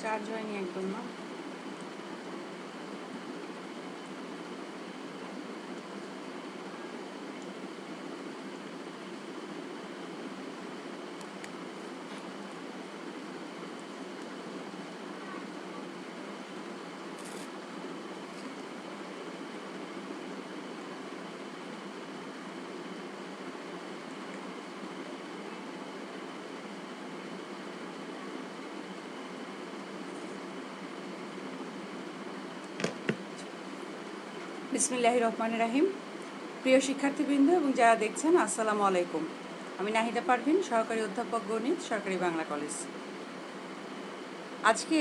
Charge হয়নি একদম না। বিসমিল্লাহির রহমানির রহিম। প্রিয় শিক্ষার্থীবৃন্দ এবং যারা দেখছেন, আসসালামু আলাইকুম। আমি নাহিদা পারভিন, সহকারী অধ্যাপক গণিত, সরকারি বাংলা কলেজ। আজকে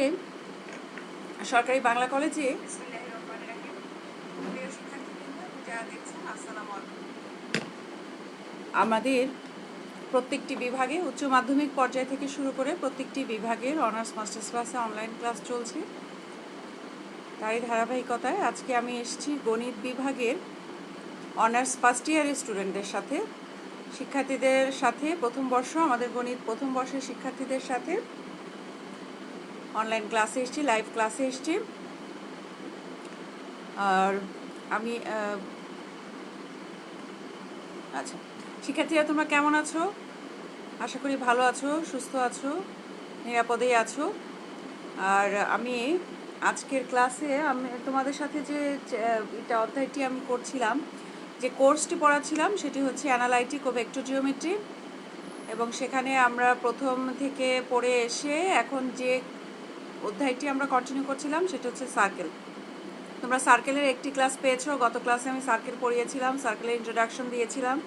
সরকারি বাংলা কলেজে আমাদের প্রত্যেকটি বিভাগে উচ্চ মাধ্যমিক পর্যায় থেকে শুরু করে প্রত্যেকটি বিভাগের অনার্স মাস্টার্স ক্লাসে অনলাইন ক্লাস চলছে। তারই ধারাবাহিকতায় আজকে আমি এসেছি গণিত বিভাগের অনার্স ফার্স্ট ইয়ারের স্টুডেন্টদের সাথে, শিক্ষার্থীদের সাথে, প্রথম বর্ষ আমাদের গণিত প্রথম বর্ষের শিক্ষার্থীদের সাথে অনলাইন ক্লাসে এসেছি, লাইভ ক্লাসে এসেছি। আর আমি আচ্ছা, শিক্ষার্থীরা তোমরা কেমন আছো? আশা করি ভালো আছো, সুস্থ আছো, নিরাপদেই আছো। আর আমি আজকের ক্লাসে আমি তোমাদের সাথে যে এটা অধ্যায়টি আমি করছিলাম, যে কোর্সটি পড়াচ্ছিলাম, সেটি হচ্ছে অ্যানালাইটিক ও ভেক্টর জিওমেট্রি। এবং সেখানে আমরা প্রথম থেকে পড়ে এসে এখন যে অধ্যায়টি আমরা কন্টিনিউ করছিলাম সেটা হচ্ছে সার্কেল। তোমরা সার্কেলের একটি ক্লাস পেয়েছো। গত ক্লাসে আমি সার্কেল পড়িয়েছিলাম, সার্কেলের ইন্ট্রোডাকশন দিয়েছিলাম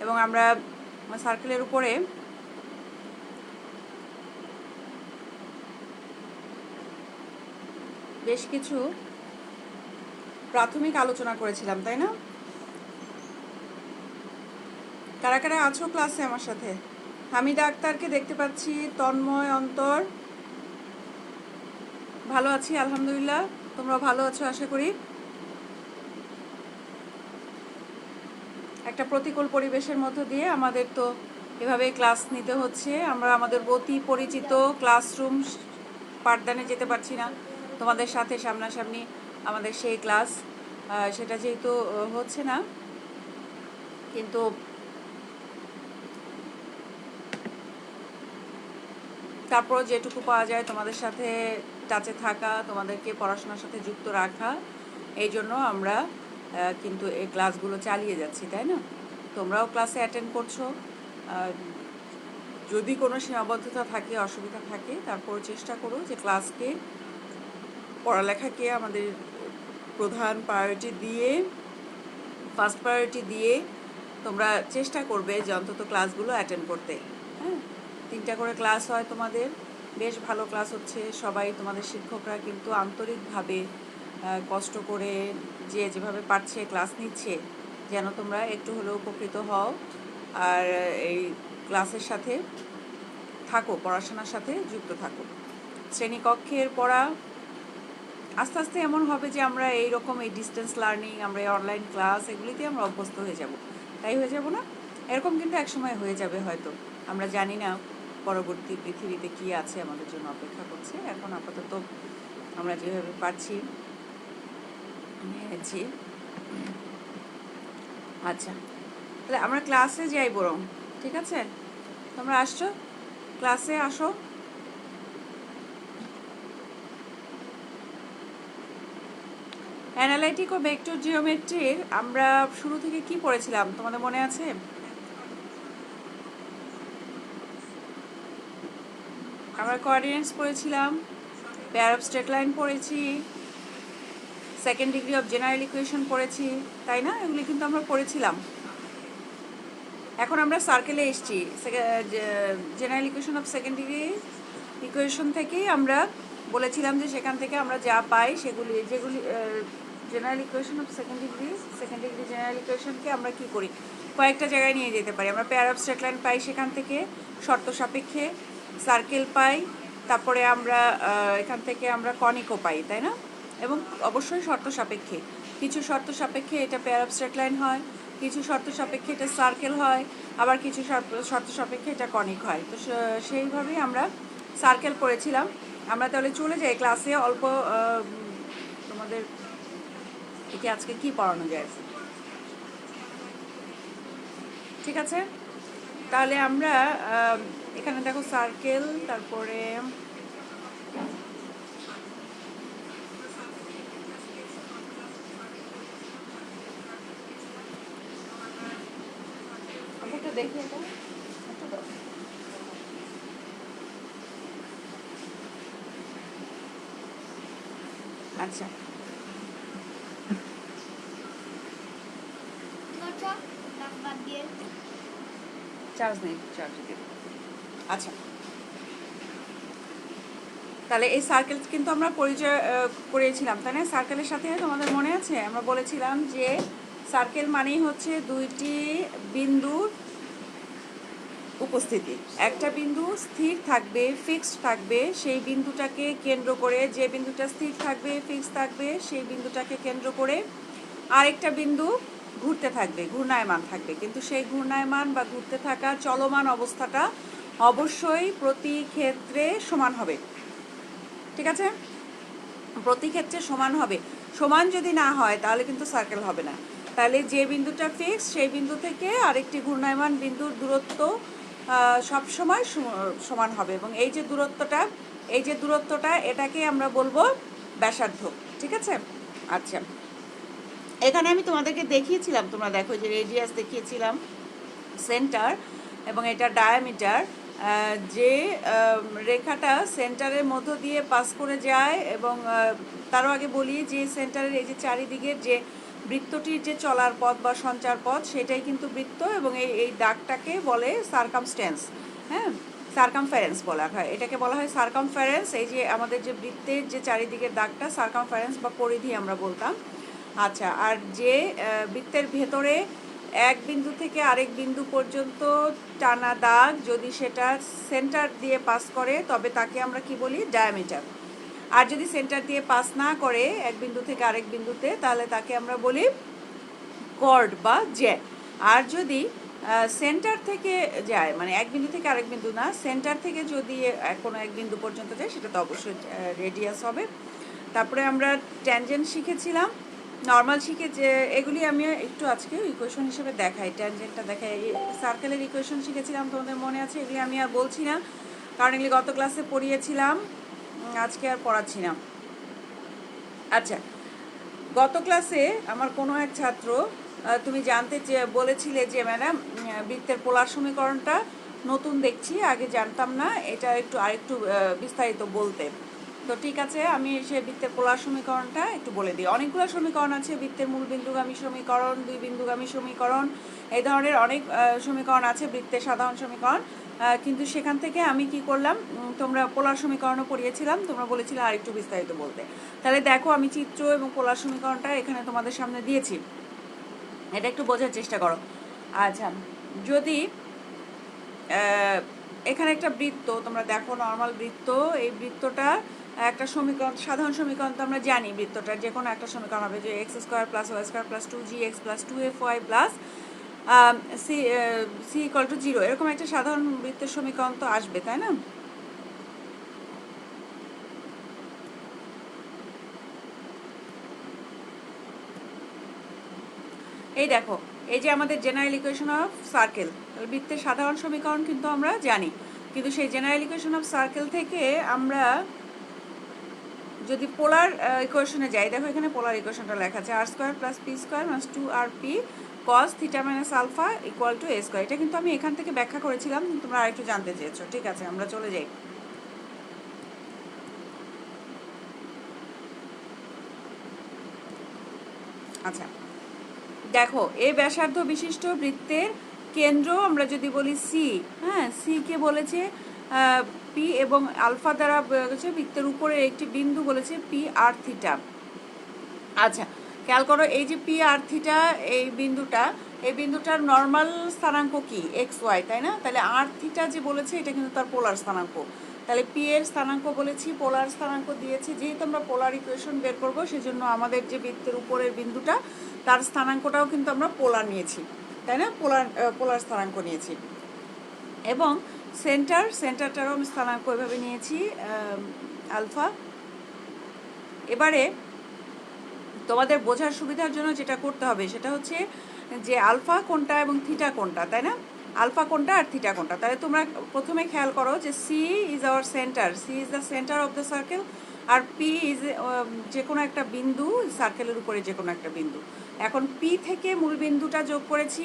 এবং আমরা সার্কেলের উপরে বেশ কিছু প্রাথমিক আলোচনা করেছিলাম, তাই না? কারা কারা আছো ক্লাসে আমার সাথে? হামিদা আক্তারকে দেখতে পাচ্ছি, তন্ময়, অন্তর। ভালো আছি আলহামদুলিল্লাহ, তোমরা ভালো আছো আশা করি। একটা প্রতিকূল পরিবেশের মধ্য দিয়ে আমাদের তো এভাবে ক্লাস নিতে হচ্ছে। আমরা আমাদের অতি পরিচিত ক্লাসরুম পাঠদানে যেতে পারছি না, তোমাদের সাথে সামনাসামনি আমাদের সেই ক্লাস সেটা যেহেতু হচ্ছে না, কিন্তু তারপর যেটুকু পাওয়া যায় তোমাদের সাথে টাচে থাকা, তোমাদেরকে পড়াশোনার সাথে যুক্ত রাখা, এই জন্য আমরা কিন্তু এই ক্লাসগুলো চালিয়ে যাচ্ছি, তাই না? তোমরাও ক্লাসে অ্যাটেন্ড করছো। যদি কোনো সীমাবদ্ধতা থাকে, অসুবিধা থাকে, তারপর চেষ্টা করো যে ক্লাসকে, পড়ালেখাকে আমাদের প্রধান প্রায়োরিটি দিয়ে, ফার্স্ট প্রায়োরিটি দিয়ে তোমরা চেষ্টা করবে যে অন্তত ক্লাসগুলো অ্যাটেন্ড করতে। হ্যাঁ, 3টা করে ক্লাস হয় তোমাদের, বেশ ভালো ক্লাস হচ্ছে। সবাই তোমাদের শিক্ষকরা কিন্তু আন্তরিকভাবে কষ্ট করে যে যেভাবে পারছে ক্লাস নিচ্ছে, যেন তোমরা একটু হলেও উপকৃত হও আর এই ক্লাসের সাথে থাকো, পড়াশোনার সাথে যুক্ত থাকো। শ্রেণীকক্ষের পড়া আস্তে আস্তে এমন হবে যে আমরা এইরকম এই ডিস্টেন্স লার্নিং, আমরা এই অনলাইন ক্লাস, এগুলিতে আমরা অভ্যস্ত হয়ে যাব। তাই হয়ে যাব না? এরকম কিন্তু একসময় হয়ে যাবে হয়তো, আমরা জানি না পরবর্তী পৃথিবীতে কী আছে আমাদের জন্য অপেক্ষা করছে। এখন আপাতত আমরা যেভাবে পারছি নিয়েছি। আচ্ছা, তাহলে আমরা ক্লাসে যাই বরং, ঠিক আছে? তোমরা আসছো, ক্লাসে আসো। অ্যানালাইটিক ও ভেক্টর জিওমেট্রির আমরা শুরু থেকে কি পড়েছিলাম তোমাদের মনে আছে? আমরা কোঅর্ডিনেটস পড়েছিলাম, পেয়ার অফ স্ট্রেট লাইন পড়েছি, second degree of general equation পড়েছি, তাই না? এগুলি কিন্তু আমরা পড়েছিলাম। এখন আমরা সার্কেলে এসেছি। General equation of second degree equation থেকেই আমরা বলেছিলাম যে সেখান থেকে আমরা যা পাই সেগুলি, যেগুলি general equation of second degree general ইকুয়েশনকে আমরা কি করি, কয়েকটা জায়গায় নিয়ে যেতে পারি। আমরা পেয়ার অফ স্ট্রেট লাইন পাই, সেখান থেকে শর্ত সাপেক্ষে সার্কেল পাই, তারপরে আমরা এখান থেকে আমরা কনিকও পাই, তাই না? এবং অবশ্যই শর্ত সাপেক্ষে, কিছু শর্ত সাপেক্ষে এটা পেয়ার অফ স্ট্রেট লাইন হয়, কিছু শর্ত সাপেক্ষে এটা সার্কেল হয়, আবার কিছু শর্ত সাপেক্ষে এটা কনিক হয়। তো সেইভাবেই আমরা সার্কেল পড়েছিলাম। আমরা তাহলে চলে যাই ক্লাসে। অল্প তোমাদের একে আজকে কি পড়ানো যায়, ঠিক আছে? তাহলে আমরা এখানে দেখো সার্কেল, তারপরে একটু দেখি এটা একটু দাও। আচ্ছা চার্জ নেই, চার্জ দিতে। আচ্ছা, তাহলে এই সার্কেল কিন্তু আমরা পরিচয় করিয়েছিলাম, তাই না? সার্কেলের সাথে তোমাদের মনে আছে আমরা বলেছিলাম যে সার্কেল মানেই হচ্ছে দুইটি বিন্দুর উপস্থিতি। একটা বিন্দু স্থির থাকবে, ফিক্সড থাকবে, সেই বিন্দুটাকে কেন্দ্র করে, যে বিন্দুটা স্থির থাকবে, ফিক্সড থাকবে, সেই বিন্দুটাকে কেন্দ্র করে আরেকটা বিন্দু ঘুরতে থাকবে, ঘূর্ণায়মান থাকবে। কিন্তু সেই ঘূর্ণায়মান বা ঘুরতে থাকা চলমান অবস্থাটা অবশ্যই প্রতি ক্ষেত্রে সমান হবে, ঠিক আছে? প্রতি ক্ষেত্রে সমান হবে। সমান যদি না হয় তাহলে কিন্তু সার্কেল হবে না। তাহলে যে বিন্দুটা ফিক্স সেই বিন্দু থেকে আরেকটি ঘূর্ণায়মান বিন্দুর দূরত্ব সবসময় সমান হবে, এবং এই যে দূরত্বটা এটাকে আমরা বলবো ব্যাসার্ধ, ঠিক আছে? আচ্ছা, এখানে আমি তোমাদেরকে দেখিয়েছিলাম, তোমরা দেখো যে রেডিয়াস দেখিয়েছিলাম, সেন্টার, এবং এটা ডায়ামিটার। যে রেখাটা সেন্টারের মধ্য দিয়ে পাস করে যায়, এবং তারও আগে বলি যে সেন্টারের এই যে চারিদিকের যে বৃত্তটির যে চলার পথ বা সঞ্চার পথ, সেটাই কিন্তু বৃত্ত, এবং এই দাগটাকে বলে সারকামস্ট্যান্স, হ্যাঁ, সারকামফারেন্স বলা হয়, এটাকে বলা হয় সারকামফারেন্স। এই যে আমাদের যে বৃত্তের যে চারিদিকের দাগটা সারকামফারেন্স বা পরিধি আমরা বলতাম। আচ্ছা, আর যে বৃত্তের ভেতরে এক বিন্দু থেকে আরেক বিন্দু পর্যন্ত টানা দাগ যদি সেটা সেন্টার দিয়ে পাস করে তবে তাকে আমরা কি বলি, ডায়ামিটার। আর যদি সেন্টার দিয়ে পাস না করে এক বিন্দু থেকে আরেক বিন্দুতে, তাহলে তাকে আমরা বলি কর্ড বা জ্যা। আর যদি সেন্টার থেকে যায়, মানে এক বিন্দু থেকে আরেক বিন্দু না, সেন্টার থেকে যদি কোনো এক বিন্দু পর্যন্ত যায়, সেটা তো অবশ্যই রেডিয়াস হবে। তারপরে আমরা ট্যানজেন্ট শিখেছিলাম, নর্মাল শিখে যে এগুলি আমি একটু আজকে ইকুয়েশন হিসেবে দেখাই, ট্যানজেন্টটা দেখাই। সার্কেলের ইকুয়েশন শিখেছিলাম, তোমাদের মনে আছে? এগুলি আমি আর বলছি না, কারণ এগুলি গত ক্লাসে পড়িয়েছিলাম, আজকে আর পড়াচ্ছি না। আচ্ছা, গত ক্লাসে আমার কোনো এক ছাত্র তুমি জানতে বলেছিলে যে ম্যাডাম বৃত্তের পোলার সমীকরণটা নতুন দেখছি, আগে জানতাম না, এটা আরেকটু বিস্তারিত বলতে। তো ঠিক আছে, আমি সে বৃত্তের পোলার সমীকরণটা একটু বলে দিই। অনেকগুলো সমীকরণ আছে, বৃত্তের মূল বিন্দুগামী সমীকরণ, দুই বিন্দুগামী সমীকরণ, এই ধরনের অনেক সমীকরণ আছে, বৃত্তের সাধারণ সমীকরণ। কিন্তু সেখান থেকে আমি কি করলাম, তোমরা পোলার সমীকরণও পড়িয়েছিলাম, তোমরা বলেছিলে আর একটু বিস্তারিত বলতে। তাহলে দেখো আমি চিত্র এবং পোলার সমীকরণটা এখানে তোমাদের সামনে দিয়েছি, এটা একটু বোঝার চেষ্টা করো। আচ্ছা, যদি এখানে একটা বৃত্ত তোমরা দেখো, নর্মাল বৃত্ত, এই বৃত্তটা একটা সমীকরণ, সাধারণ সমীকরণ তো আমরা জানি, বৃত্তটার যে কোনো একটা সমীকরণ হবে যে X square plus Y square plus 2gx plus 2fy plus C equal to 0, এরকম একটা সাধারণ বৃত্তের সমীকরণ তো আসবে, তাই না? এই দেখো, এই যে আমাদের জেনারেল ইকুয়েশন অফ সার্কেল, বৃত্তের সাধারণ সমীকরণ কিন্তু আমরা জানি, কিন্তু সেই জেনারেল ইকুয়েশন অফ সার্কেল থেকে আমরা যদি পোলার ইকুয়েশনে যাই, দেখো এখানে পোলার ইকুয়েশনটা লেখা আছে R square plus P square minus 2rp cos theta minus alpha equal to A square. এটা কিন্তু আমি এখান থেকে ব্যাখ্যা করেছিলাম, তোমরা আরেকটু জানতে চেয়েছো, ঠিক আছে? আমরা চলে যাই। আচ্ছা, দেখো এই ব্যাসার্ধ বিশিষ্ট বৃত্তের কেন্দ্র আমরা যদি বলি সি, হ্যাঁ, সি কে বলেছে পি, এবং আলফা দ্বারা বলেছে বৃত্তের উপরে একটি বিন্দু বলেছে পি আর থিটা। আচ্ছা, খেয়াল করো, এই যে পি আর থিটা, এই বিন্দুটার নর্মাল স্থানাঙ্ক কি, এক্স ওয়াই, তাই না? তাহলে আর থিটা যে বলেছে এটা কিন্তু তার পোলার স্থানাঙ্ক। তাহলে পি এর স্থানাঙ্ক বলেছি, পোলার স্থানাঙ্ক দিয়েছি, যেহেতু আমরা পোলার ইকুয়েশন বের করবো সেজন্য আমাদের যে বৃত্তের উপরের বিন্দুটা তার স্থানাঙ্কটাও কিন্তু আমরা পোলার নিয়েছি, তাই না? পোলার স্থানাঙ্ক নিয়েছি, এবং সেন্টারটারও আমি স্থানাঙ্ক এভাবে নিয়েছি, আলফা। এবারে তোমাদের বোঝার সুবিধার জন্য যেটা করতে হবে সেটা হচ্ছে যে আলফা কোনটা এবং থিটা কোনটা, তাই না? আলফা কোনটা আর থিটা কোনটা। তাহলে তোমরা প্রথমে খেয়াল করো যে C is our centre, C is the centre of the circle, আর পি ইজ যে কোনো একটা বিন্দু, সার্কেলের উপরে যে কোনো একটা বিন্দু। এখন পি থেকে মূল বিন্দুটা যোগ করেছি,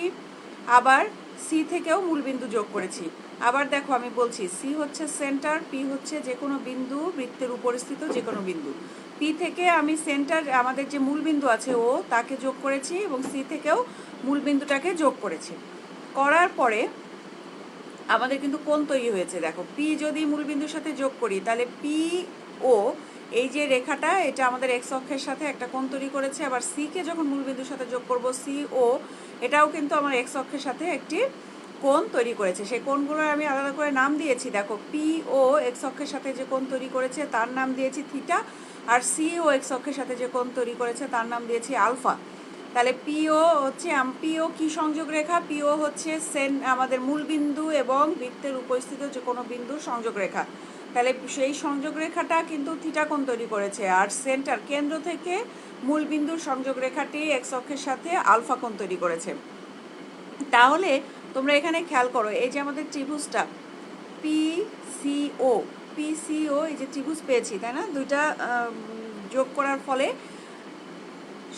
আবার সি থেকেও মূল বিন্দু যোগ করেছি। আবার দেখো আমি বলছি, সি হচ্ছে সেন্টার, পি হচ্ছে যে কোনো বিন্দু, বৃত্তের উপরিস্থিত যে কোনো বিন্দু। পি থেকে আমি সেন্টার, আমাদের যে মূল বিন্দু আছে ও, তাকে যোগ করেছি, এবং সি থেকেও মূল বিন্দুটাকে যোগ করেছি। করার পরে আমাদের কিন্তু কোণ তৈরি হয়েছে। দেখো, পি যদি মূল বিন্দুর সাথে যোগ করি তাহলে পি ও, এই যে রেখাটা, এটা আমাদের এক্স অক্ষের সাথে একটা কোণ তৈরি করেছে। আবার সি কে যখন মূল বিন্দুর সাথে যোগ করব, সি ও, এটাও কিন্তু আমার এক্স অক্ষের সাথে একটি কোণ তৈরি করেছে। সেই কোণগুলোর আমি আলাদা করে নাম দিয়েছি। দেখো, পি ও এক্স অক্ষের সাথে যে কোণ তৈরি করেছে তার নাম দিয়েছি থিটা, আর সি ও এক্স অক্ষের সাথে যে কোণ তৈরি করেছে তার নাম দিয়েছি আলফা। তাহলে পিও হচ্ছে, পিও কি সংযোগ রেখা? পিও হচ্ছে আমাদের মূল বিন্দু এবং বৃত্তের উপস্থিত যে কোনো বিন্দুর সংযোগ রেখা। তাহলে সেই সংযোগ রেখাটা কিন্তু থিটা কোণ তৈরি করেছে, আর সেন্টার, কেন্দ্র থেকে মূল বিন্দুর সংযোগ রেখাটি এক্স অক্ষের সাথে আলফা কোণ তৈরি করেছে। তাহলে তোমরা এখানে খেয়াল করো, এই যে আমাদের ত্রিভুজটা পিসিও, পিসিও, এই যে ত্রিভুজ পেয়েছি, তাই না? দুইটা যোগ করার ফলে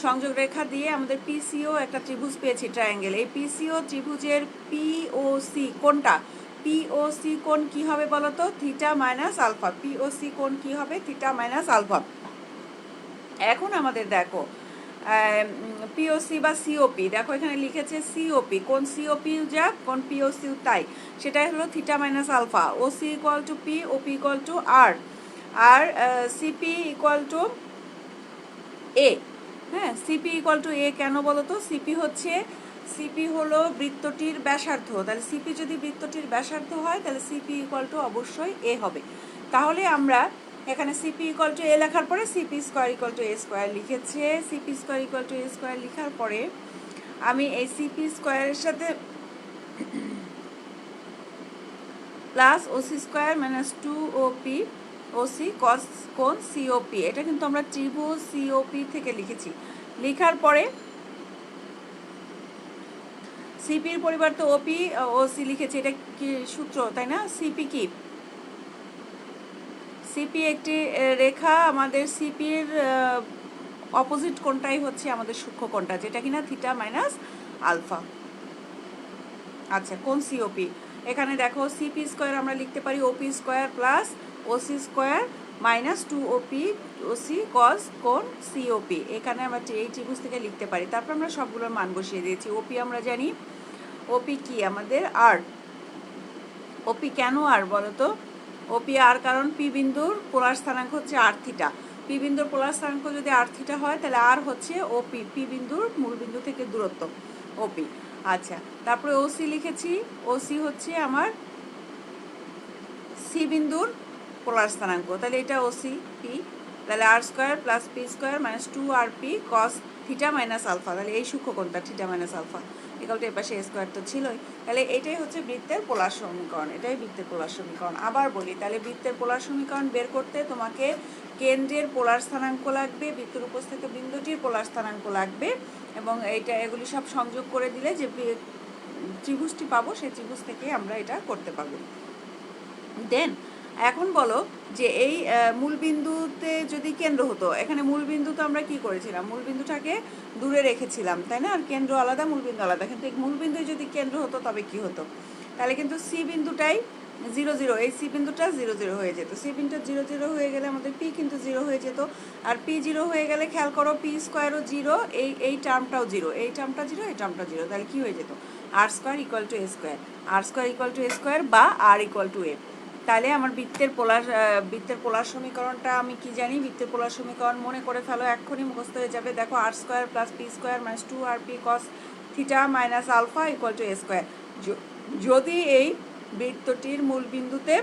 সংযোগ রেখা দিয়ে আমাদের পিসিও একটা ত্রিভুজ পেয়েছি, ট্রায়াঙ্গেল। এই পিসিও ত্রিভুজের পিওসি কোনটা? পিওসি কোণ কি হবে বলো তো? Theta minus alpha. পিওসি কোণ কি হবে? Theta minus alpha. এখন আমাদের দেখো পিওসি বা সিওপি, দেখো এখানে লিখেছে সিওপি, কোন সিওপি যা কোন পিওসি তাই, সেটাই হলো theta minus alpha. OC equal to P, OP equal to R, আর সিপি ইকুয়াল টু এ। হ্যাঁ, সিপি ইকুয়াল টু এ কেন বলো তো? সিপি হলো বৃত্তটির ব্যাসার্ধ। তাহলে সিপি যদি বৃত্তটির ব্যাসার্ধ হয় তাহলে সিপি ইকুয়াল টু অবশ্যই এ হবে। তাহলে আমরা এখানে সিপি ইকুয়াল টু এ লেখার পরে CP square equal to A square লিখেছে। CP square equal to A square লেখার পরে আমি এই সিপি স্কোয়ারের সাথে plus OC square minus 2OP OC cos কোণ সিওপি, এটা কিন্তু আমরা ত্রিভুজ সিওপি থেকে লিখেছি। লেখার পরে সিপির পরিবর্তে ওপি ওসি লিখেছি, এটা কি সূত্র, তাই না? সিপি কি? সিপি একটি রেখা, আমাদের সিপির অপোজিট কোণটাই হচ্ছে আমাদের সূক্ষ্ম কোণটা, যেটা কিনা থিটা মাইনাস আলফা। আচ্ছা, কোণ সিওপি, এখানে দেখো সিপি স্কোয়ার আমরা লিখতে পারি OP square plus OC square minus 2OP OC cos কোণ সিওপি। এখানে আমরা এই ত্রিভুজ থেকে লিখতে পারি। তারপর আমরা সবগুলোর মান বসিয়ে দিয়েছি। ওপি আমরা জানি, ওপি কি আমাদের আর। ওপি কেন আর বলো তো? ওপি আর কারণ পি বিন্দুর পোলার স্থানাঙ্ক হচ্ছে আর থিটা। পি বিন্দুর পোলার স্থানাঙ্ক যদি আর থিটা হয় তাহলে আর হচ্ছে ওপি, পি বিন্দুর মূল বিন্দু থেকে দূরত্ব, ওপি। আচ্ছা, তারপরে ওসি লিখেছি, ওসি হচ্ছে আমার সি বিন্দুর পোলার স্থানাঙ্ক। তাহলে এটা ওসি পি, তাহলে R square plus P square minus 2RP cos theta minus alpha. তাহলে এই সূক্ষ্মকোণটা থিটা মাইনাস আলফা একালটা এর পাশে স্কোয়ার তো ছিলই। তাহলে এটাই হচ্ছে বৃত্তের পোলার সমীকরণ, এটাই বৃত্তের পোলার সমীকরণ। আবার বলি, তাহলে বৃত্তের পোলার সমীকরণ বের করতে তোমাকে কেন্দ্রের পোলার স্থানাঙ্ক লাগবে, বৃত্তের উপস্থিত বিন্দুটির পোলার স্থানাঙ্ক লাগবে, এবং এগুলি সব সংযোগ করে দিলে যে ত্রিভুজটি পাবো সেই ত্রিভুজ থেকে আমরা এটা করতে পারবো। দেন এখন বলো যে এই মূলবিন্দুতে যদি কেন্দ্র হতো, এখানে মূলবিন্দু তো আমরা কি করেছিলাম? মূলবিন্দুটাকে দূরে রেখেছিলাম, তাই না? আর কেন্দ্র আলাদা, মূলবিন্দু আলাদা। কিন্তু এই মূলবিন্দু যদি কেন্দ্র হতো তবে কি হতো? তাহলে কিন্তু সি বিন্দুটাই 0 0, এই সি বিন্দুটা 0 0 হয়ে যেত। সি বিন্দুটা 0 0 হয়ে গেলে আমাদের পি কিন্তু 0 হয়ে যেত। আর পি 0 হয়ে গেলে খেয়াল করো, পি স্কোয়ারও 0, এই টার্মটাও 0, এই টার্মটা 0, এই টার্মটা 0। তাহলে কি হয়ে যেত? R square equal to A square, R square equal to A square বা আর ইকুয়াল টু এ। তাহলে আমার বৃত্তের পোলার সমীকরণটা আমি কি জানি? বৃত্তের পোলার সমীকরণ মনে করে ফেলো, এক্ষুনি মুখস্থ হয়ে যাবে। দেখো, R square plus P square minus 2RP cos theta minus alpha equal to A square. যদি এই বৃত্তটির মূল বিন্দুতে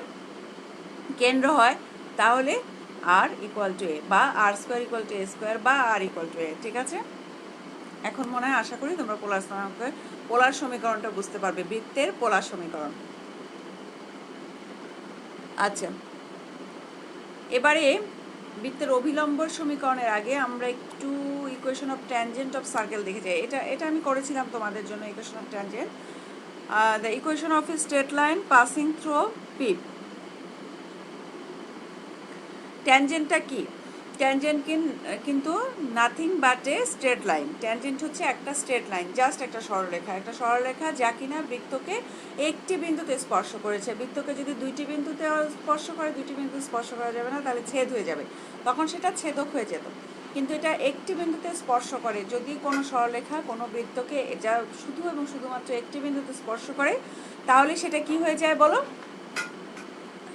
কেন্দ্র হয় তাহলে আর ইকুয়াল টু এ, বা R square equal to A square, বা আর ইকুয়াল টু এ। ঠিক আছে? এখন মনে হয়, আশা করি তোমরা পোলার সমীকরণটা বুঝতে পারবে, বৃত্তের পোলার সমীকরণ। আচ্ছা, এবারে বৃত্তের অভিলম্বর সমীকরণের আগে আমরা একটু equation of tangent of circle দেখে যাই। এটা আমি করেছিলাম তোমাদের জন্য equation of tangent. The equation of a straight line passing through P. ট্যানজেন্টটা কি? ট্যানজেন্ট কিন্তু nothing but a straight line. Tangent হচ্ছে একটা স্ট্রেট লাইন, জাস্ট একটা সরলরেখা যা কিনা বৃত্তকে একটি বিন্দুতে স্পর্শ করেছে। বৃত্তকে যদি দুইটি বিন্দুতে স্পর্শ করে, দুইটি বিন্দু স্পর্শ করা যাবে না, তাহলে ছেদ হয়ে যাবে, তখন সেটা ছেদক হয়ে যেত। কিন্তু এটা একটি বিন্দুতে স্পর্শ করে। যদি কোনো সরলরেখা কোনো বৃত্তকে যা শুধু এবং শুধুমাত্র একটি বিন্দুতে স্পর্শ করে, তাহলে সেটা কি হয়ে যায় বলো?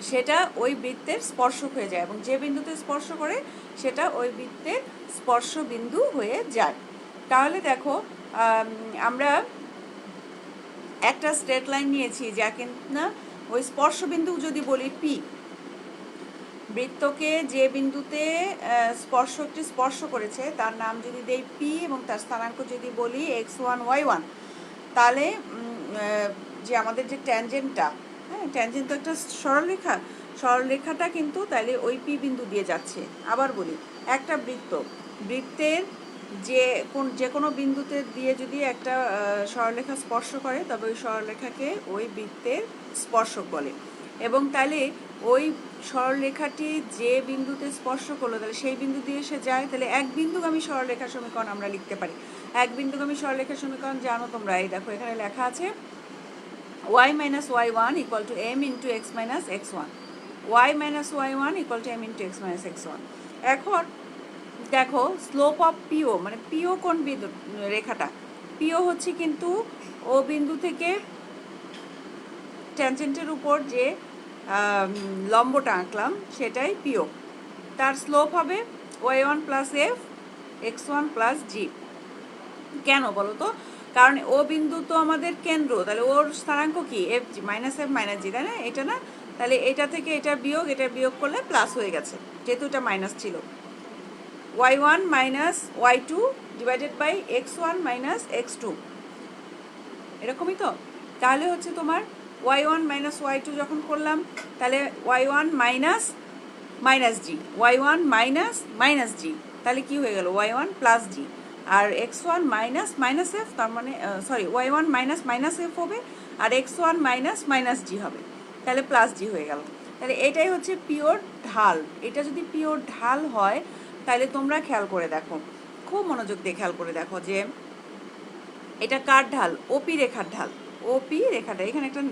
সেটা ওই বৃত্তের স্পর্শক হয়ে যায়, এবং যে বিন্দুতে স্পর্শ করে সেটা ওই বৃত্তের স্পর্শ বিন্দু হয়ে যায়। তাহলে দেখো, আমরা একটা স্ট্রেট লাইন নিয়েছি যা কিনা ওই স্পর্শ বিন্দু যদি বলি পি, বৃত্তকে যে বিন্দুতে স্পর্শকটি স্পর্শ করেছে তার নাম যদি দেই পি, এবং তার স্থানাঙ্ক যদি বলি x1 y1, তাহলে যে আমাদের যে ট্যানজেন্টটা, হ্যাঁ, ট্যানজেন্ট তো একটা সরলরেখাটা কিন্তু তাহলে ওই পি বিন্দু দিয়ে যাচ্ছে। আবার বলি, একটা বৃত্তের যে কোনো বিন্দুতে দিয়ে যদি একটা সরলরেখা স্পর্শ করে, তবে ওই সরলরেখাকে ওই বৃত্তের স্পর্শক বলে। এবং তাহলে ওই সরলরেখাটি যে বিন্দুতে স্পর্শ করলো, তাহলে সেই বিন্দু দিয়ে এসে যায়, তাহলে এক বিন্দুগামী সরলরেখার সমীকরণ আমরা লিখতে পারি। এক বিন্দুগামী সরলরেখার সমীকরণ জানো তোমরা, এই দেখো এখানে লেখা আছে y minus y1 equal to m into x minus x1, y minus y1 equal to m into x minus x1। এখন দেখো স্লোপ অফ পিও, মানে পিও কোন বিন্দু রেখাটা, পিও হচ্ছে কিন্তু ও বিন্দু থেকে ট্যানজেন্টের উপর যে লম্বটা আঁকলাম সেটাই পিও। তার স্লোপ হবে y1 plus F x1 plus জি। কেন বলো তো? কারণ ও বিন্দু তো আমাদের কেন্দ্র, তাহলে ওর স্থানাঙ্ক কি F G, minus F minus G, তাই না? এটা না, তাহলে এটা থেকে এটা বিয়োগ করলে প্লাস হয়ে গেছে, যেহেতু এটা মাইনাস ছিল। y1 minus y2 divided by x1 minus x2, এরকমই তো। তাহলে হচ্ছে তোমার y1 মাইনাস y2 যখন করলাম, তাহলে y1 মাইনাস মাইনাস জি, y1 মাইনাস মাইনাস জি, তাহলে কি হয়ে গেল y1 প্লাস জি। আর x1 মাইনাস মাইনাস এফ, তার মানে sorry, y1 minus minus F হবে, আর x1 মাইনাস মাইনাস জি হবে, তাহলে প্লাস জি হয়ে গেল। তাহলে এটাই হচ্ছে পিওর ঢাল। এটা যদি পিওর ঢাল হয়, তাহলে তোমরা খেয়াল করে দেখো, খুব মনোযোগ দিয়ে খেয়াল করে দেখো যে এটা কার ঢাল? ওপি রেখার ঢাল। ওপি রেখাটা এখানে একটা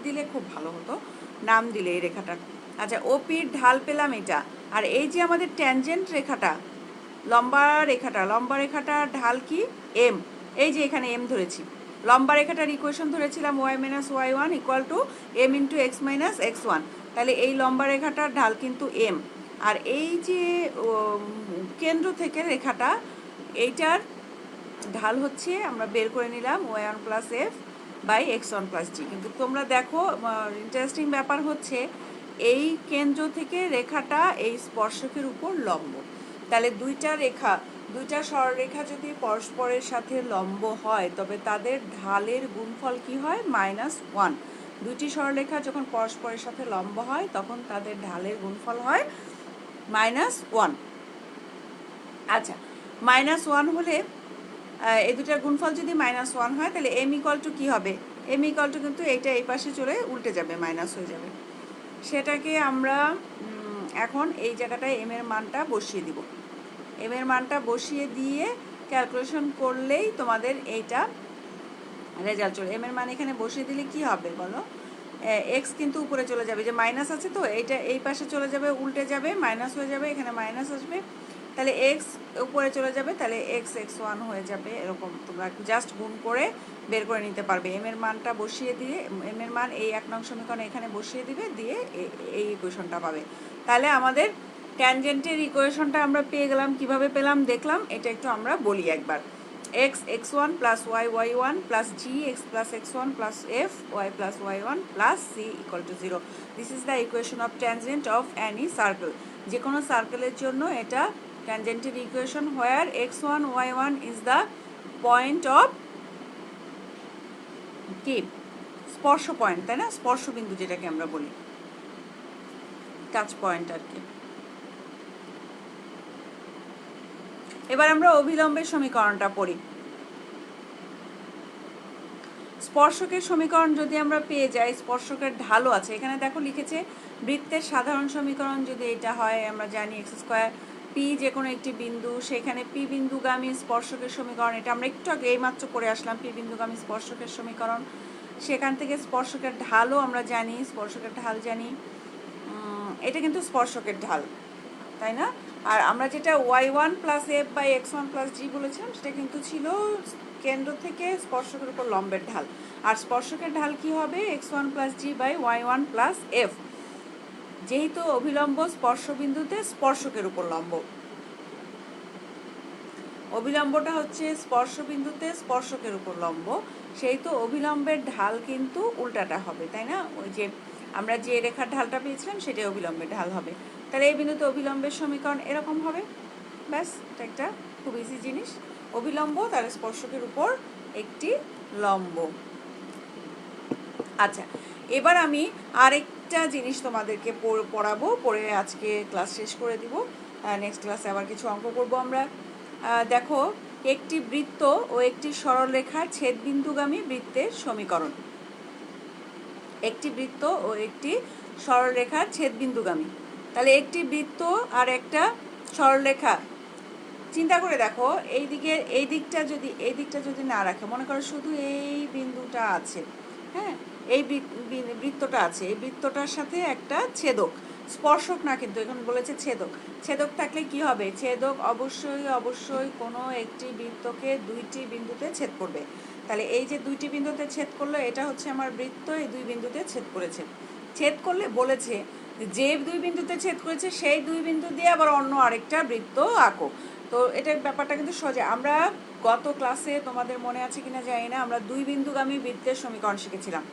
দিলে খুব ভালো হতো, নাম দিলে এই রেখাটা। আচ্ছা, ওপির ঢাল পেলাম এটা। আর এই যে আমাদের ট্যানজেন্ট রেখাটা, লম্বা রেখাটার ঢাল কি? এম। এই যে এখানে এম ধরেছি, লম্বা রেখাটার ইকুয়েশন ধরেছিলাম y minus y1 equal to M into X minus x1, তাহলে এই লম্বা রেখাটার ঢাল কিন্তু এম। আর এই যে কেন্দ্র থেকে রেখাটা, এইটার ঢাল হচ্ছে আমরা বের করে নিলাম y1 plus F by x1 plus G. কিন্তু তোমরা দেখো, ইন্টারেস্টিং ব্যাপার হচ্ছে এই কেন্দ্র থেকে রেখাটা এই স্পর্শকের উপর লম্ব। তাহলে দুইটা সরলরেখা যদি পরস্পরের সাথে লম্ব হয়, তবে তাদের ঢালের গুণফল কি হয়? -1। দুইটি সরলরেখা যখন পরস্পরের সাথে লম্ব হয়, তখন তাদের ঢালের গুণফল হয় -1। আচ্ছা, -1 হলে এই দুটার গুণফল যদি -1 হয়, তাহলে এম ইকুয়াল টু কী হবে? এম ইকুয়াল টু কিন্তু এইটা এই পাশে চলে উল্টে যাবে, মাইনাস হয়ে যাবে। সেটাকে আমরা এখন এই জায়গাটায় এম এর মানটা বসিয়ে দিব। এম এর মানটা বসিয়ে দিয়ে ক্যালকুলেশন করলেই তোমাদের এইটা রেজাল্ট চলে। এম এর মান এখানে বসিয়ে দিলে কি হবে বলো? এক্স কিন্তু উপরে চলে যাবে, যে মাইনাস আছে তো, এইটা এই পাশে চলে যাবে, উল্টে যাবে, মাইনাস হয়ে যাবে, এখানে মাইনাস আসবে, তাহলে এক্স উপরে চলে যাবে, তাহলে x1 হয়ে যাবে। এরকম তোমরা জাস্ট গুণ করে বের করে নিতে পারবে। এম এর মানটা বসিয়ে দিয়ে, এম এর মান এই 1 নং সমীকরণে এখানে বসিয়ে দিবে, দিয়ে এই ইকুয়েশনটা পাবে। তাহলে আমাদের ট্যানজেন্টের ইকুয়েশনটা আমরা পেয়ে গেলাম। কিভাবে পেলাম দেখলাম, এটা একটু আমরা বলি একবার। x1 plus y1 plus g x plus x1 plus f y plus y1 plus c equal to 0. This is the equation of tangent of any circle. যে কোনো সার্কেলের জন্য এটা ট্যানজেন্টের equation, where x1 y1 is the point of কি? স্পর্শ point, তাই না? স্পর্শ বিন্দু যেটাকে আমরা বলি, টাচ পয়েন্ট আর কি। এবার আমরা অভিলম্বের সমীকরণটা পড়ি। স্পর্শকের সমীকরণ যদি আমরা পেয়ে যাই, স্পর্শকের ঢালও আছে। এখানে দেখো লিখেছে বৃত্তের সাধারণ সমীকরণ যদি এটা হয়, আমরা জানি এক্স স্কোয়ার পি যে কোনো একটি বিন্দু, সেখানে পি বিন্দুগামী স্পর্শকের সমীকরণ, এটা আমরা একটু আগে এইমাত্র পড়ে আসলাম, পি বিন্দুগামী স্পর্শকের সমীকরণ। সেখান থেকে স্পর্শকের ঢালও আমরা জানি, স্পর্শকের ঢাল জানি, এটা কিন্তু স্পর্শকের ঢাল, তাই না? আর আমরা যেটা y1 plus F by x1 plus G বলেছিলাম, সেটা কিন্তু ছিল কেন্দ্র থেকে স্পর্শকের উপর লম্বের ঢাল। আর স্পর্শকের ঢাল কি হবে? x1 plus G by y1 plus F, যেহেতু অভিলম্ব স্পর্শবিন্দুতে স্পর্শকের উপর লম্ব, অভিলম্বটা হচ্ছে স্পর্শবিন্দুতে স্পর্শকের উপর লম্ব, সেই তো অভিলম্বের ঢাল কিন্তু উল্টাটা হবে, তাই না? ওই যে আমরা যে রেখার ঢালটা পেয়েছিলাম সেটাই অভিলম্বের ঢাল হবে। তাহলে এই বিন্দুতে অভিলম্বের সমীকরণ এরকম হবে। ব্যাস, এটা একটা খুব ইজি জিনিস। অভিলম্ব তার স্পর্শকের উপর একটি লম্ব। আচ্ছা, এবার আমি আরেকটা জিনিস তোমাদেরকে পড়াবো, পড়ে আজকে ক্লাস শেষ করে দিব। নেক্সট ক্লাসে আবার কিছু অঙ্ক করবো আমরা। দেখো, একটি বৃত্ত ও একটি সরলরেখার ছেদবিন্দুগামী বৃত্তের সমীকরণ। একটি বৃত্ত ও একটি সরলরেখার ছেদবিন্দুগামী, তাহলে একটি বৃত্ত আর একটা সরলরেখা, চিন্তা করে দেখো, এই দিকটা যদি না রাখে, মনে করো শুধু এই বিন্দুটা আছে, হ্যাঁ, এই বৃত্তটা আছে, এই বৃত্তটার সাথে একটা ছেদক, স্পর্শক না কিন্তু, এখন বলেছে ছেদক। ছেদক থাকলে কি হবে? ছেদক অবশ্যই কোনো একটি বৃত্তকে দুইটি বিন্দুতে ছেদ করবে। তাহলে এই যে দুইটি বিন্দুতে ছেদ করলো, এটা হচ্ছে আমার বৃত্ত, এই দুই বিন্দুতে ছেদ করেছে। ছেদ করলে বলেছে যে দুই বিন্দুতে ছেদ করেছে সেই দুই বিন্দু দিয়ে আবার অন্য আরেকটা বৃত্ত আঁকো। তো এটার ব্যাপারটা কিন্তু সোজা। আমরা গত ক্লাসে, তোমাদের মনে আছে কিনা জানি না, আমরা দুই বিন্দুগামী বৃত্তের সমীকরণ শিখেছিলাম।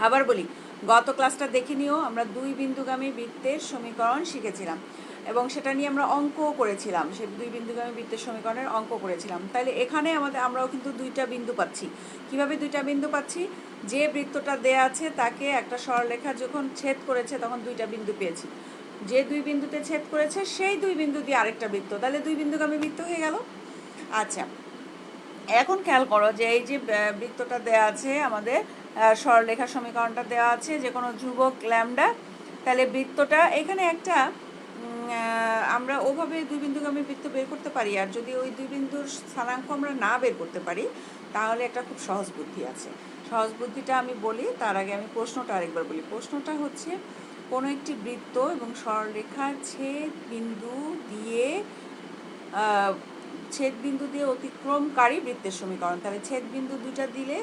আবার বলি, গত ক্লাসটা দেখে নিও, আমরা দুই বিন্দুগামী বৃত্তের সমীকরণ শিখেছিলাম এবং সেটা নিয়ে আমরা অঙ্কও করেছিলাম, সেই দুই বিন্দুগামী বৃত্তের সমীকরণের অঙ্ক করেছিলাম। তাহলে এখানে আমরাও কিন্তু দুইটা বিন্দু পাচ্ছি। কিভাবে দুইটা বিন্দু পাচ্ছি? যে বৃত্তটা দেয়া আছে তাকে একটা সরলরেখা যখন ছেদ করেছে তখন দুইটা বিন্দু পেয়েছি, যে দুই বিন্দুতে ছেদ করেছে সেই দুই বিন্দু দিয়ে আরেকটা বৃত্ত, তাহলে দুই বিন্দুগামী বৃত্ত হয়ে গেল। আচ্ছা, এখন খেয়াল করো যে এই যে বৃত্তটা দেয়া আছে, আমাদের সরলরেখা সমীকরণটা দেওয়া আছে, যে কোনো ধ্রুবক ল্যামডা, তাহলে বৃত্তটা এখানে একটা আমরা ওভাবে দুই বিন্দুগামী বৃত্ত বের করতে পারি। আর যদি ওই দুই বিন্দুর স্থানাঙ্ক আমরা না বের করতে পারি, তাহলে একটা খুব সহজ বুদ্ধি আছে। সহজ বুদ্ধিটা আমি বলি, তার আগে আমি প্রশ্নটা আরেকবার বলি। প্রশ্নটা হচ্ছে, কোনো একটি বৃত্ত এবং সরলরেখার ছেদ বিন্দু দিয়ে অতিক্রমকারী বৃত্তের সমীকরণ। তাহলে ছেদ বিন্দু দুইটা দিলে,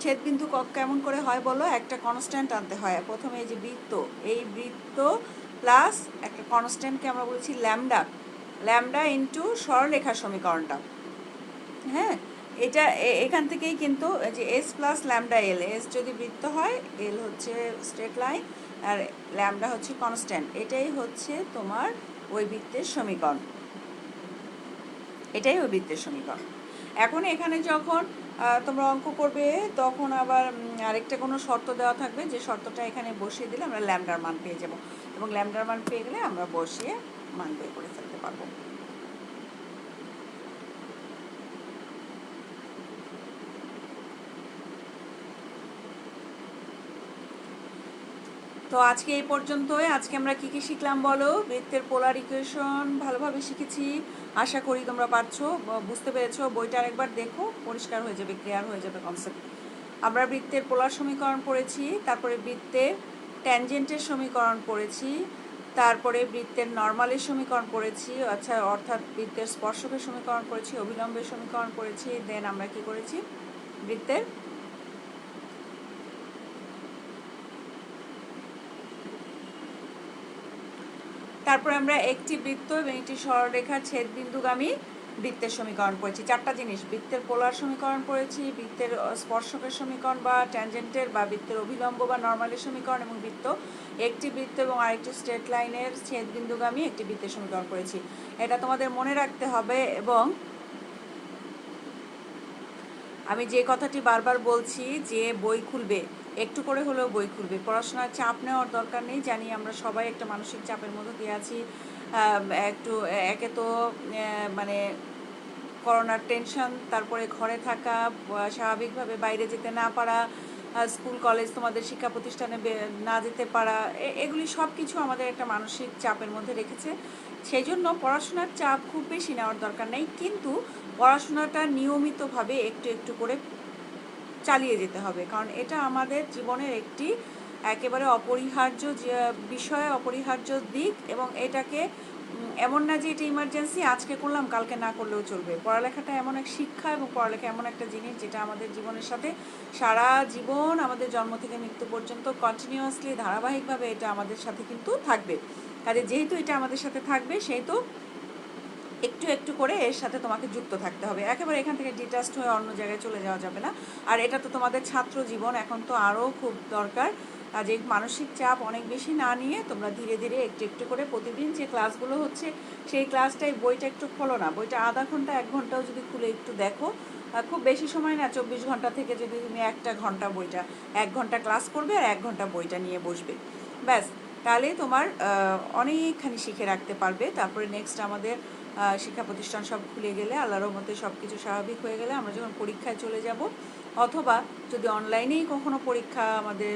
ছেদ বিন্দু কেমন করে হয় বলো? একটা কনস্ট্যান্ট আনতে হয়। প্রথমে এই যে বৃত্ত, এই বৃত্ত প্লাস একটা কনস্ট্যান্টকে আমরা বলছি ল্যামডা ইন্টু সরলরেখার সমীকরণটা, হ্যাঁ, এটা এখান থেকেই কিন্তু যে এস প্লাস ল্যামডা এল, এস যদি বৃত্ত হয়, এল হচ্ছে স্ট্রেট লাইন, আর ল্যামডা হচ্ছে কনস্ট্যান্ট, এটাই হচ্ছে তোমার ওই বৃত্তের সমীকরণ, এটাই ওই বৃত্তের সমীকরণ। এখন এখানে যখন তোমরা অঙ্ক করবে, তখন আবার আরেকটা কোনো শর্ত দেওয়া থাকবে, যে শর্তটা এখানে বসিয়ে দিলে আমরা ল্যামডার মান পেয়ে যাব, এবং ল্যামডার মান পেয়ে গেলে আমরা বসিয়ে মান বের করে ফেলতে পারবো। তো আজকে এই পর্যন্তই। আজকে আমরা কি কি শিখলাম বলো? বৃত্তের পোলার ইকুয়েশন ভালোভাবে শিখেছি, আশা করি তোমরা পারছো, বুঝতে পেরেছো। বইটা আরেকবার দেখো, পরিষ্কার হয়ে যাবে, ক্লিয়ার হয়ে যাবে কনসেপ্ট। আমরা বৃত্তের পোলার সমীকরণ পড়েছি, তারপরে বৃত্তের ট্যানজেন্টের সমীকরণ পড়েছি, তারপরে বৃত্তের নর্মালের সমীকরণ পড়েছি, আচ্ছা অর্থাৎ বৃত্তের স্পর্শকের সমীকরণ পড়েছি, অভিলম্বের সমীকরণ পড়েছি। দেন আমরা কি করেছি? বৃত্তের তারপরে আমরা একটি বৃত্ত এবং একটি সরলরেখার ছেদবিন্দুগামী বৃত্তের সমীকরণ পড়েছি। চারটা জিনিস: বৃত্তের পোলার সমীকরণ পড়েছি, বৃত্তের স্পর্শকের সমীকরণ বা ট্যানজেন্টের বা বৃত্তের অভিলম্ব বা নর্মালের সমীকরণ, এবং একটি বৃত্ত এবং আরেকটি স্ট্রেট লাইনের ছেদবিন্দুগামী একটি বৃত্তের সমীকরণ পড়েছি। এটা তোমাদের মনে রাখতে হবে। এবং আমি যে কথাটি বারবার বলছি, যে বই খুলবে, একটু করে হলেও বই খুলবে। পড়াশোনার চাপ নেওয়ার দরকার নেই। জানি আমরা সবাই একটা মানসিক চাপের মধ্য দিয়ে আছি। একটু একে তো মানে করোনার টেনশন, তারপরে ঘরে থাকা, স্বাভাবিকভাবে বাইরে যেতে না পারা, স্কুল কলেজ তোমাদের শিক্ষা প্রতিষ্ঠানে না যেতে পারা, এগুলি সব কিছু আমাদের একটা মানসিক চাপের মধ্যে রেখেছে। সেই জন্য পড়াশোনার চাপ খুব বেশি নেওয়ার দরকার নেই, কিন্তু পড়াশোনাটা নিয়মিতভাবে একটু একটু করে চালিয়ে যেতে হবে, কারণ এটা আমাদের জীবনের একটি একেবারে অপরিহার্য বিষয়, অপরিহার্য দিক, এবং এটাকে এমন না যে এটা ইমার্জেন্সি, আজকে করলাম কালকে না করলেও চলবে। পড়ালেখাটা এমন এক শিক্ষা এবং পড়ালেখা এমন একটা জিনিস যেটা আমাদের জীবনের সাথে সারা জীবন, আমাদের জন্ম থেকে মৃত্যু পর্যন্ত কন্টিনিউয়াসলি ধারাবাহিকভাবে এটা আমাদের সাথে কিন্তু থাকবে। কাজে যেহেতু এটা আমাদের সাথে থাকবে, সেহেতু একটু একটু করে এর সাথে তোমাকে যুক্ত থাকতে হবে। একেবারে এখান থেকে ডিটাচড হয়ে অন্য জায়গায় চলে যাওয়া যাবে না। আর এটা তো তোমাদের ছাত্র জীবন, এখন তো আরও খুব দরকার যে মানসিক চাপ অনেক বেশি না নিয়ে তোমরা ধীরে ধীরে একটু একটু করে প্রতিদিন যে ক্লাসগুলো হচ্ছে সেই ক্লাসটাই, বইটা একটু খোলো না, বইটা আধা ঘন্টা 1 ঘন্টাও যদি খুলে একটু দেখো, খুব বেশি সময় না, 24 ঘন্টা থেকে যদি তুমি 1 ঘন্টা বইটা, 1 ঘন্টা ক্লাস করবে আর 1 ঘন্টা বইটা নিয়ে বসবে, ব্যাস, তাহলে তোমার অনেকখানি শিখে রাখতে পারবে। তারপরে নেক্সট আমাদের শিক্ষা প্রতিষ্ঠান সব খুলে গেলে, আল্লাহর রহমতে সব কিছু স্বাভাবিক হয়ে গেলে, আমরা যখন পরীক্ষায় চলে যাব, অথবা যদি অনলাইনেই কখনো পরীক্ষা আমাদের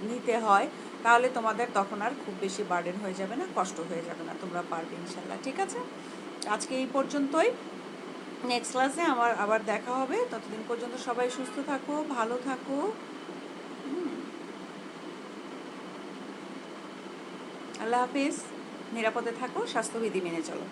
নিতে হয়, তাহলে তোমাদের তখন আর খুব বেশি বার্ডেন হয়ে যাবে না, কষ্ট হয়ে যাবে না, তোমরা পারবে ইনশাল্লাহ। ঠিক আছে, আজকে এই পর্যন্তই। নেক্সট ক্লাসে আমার আবার দেখা হবে। ততদিন পর্যন্ত সবাই সুস্থ থাকো, ভালো থাকো, আল্লাহ হাফিজ, নিরাপদে থাকো, স্বাস্থ্যবিধি মেনে চলো।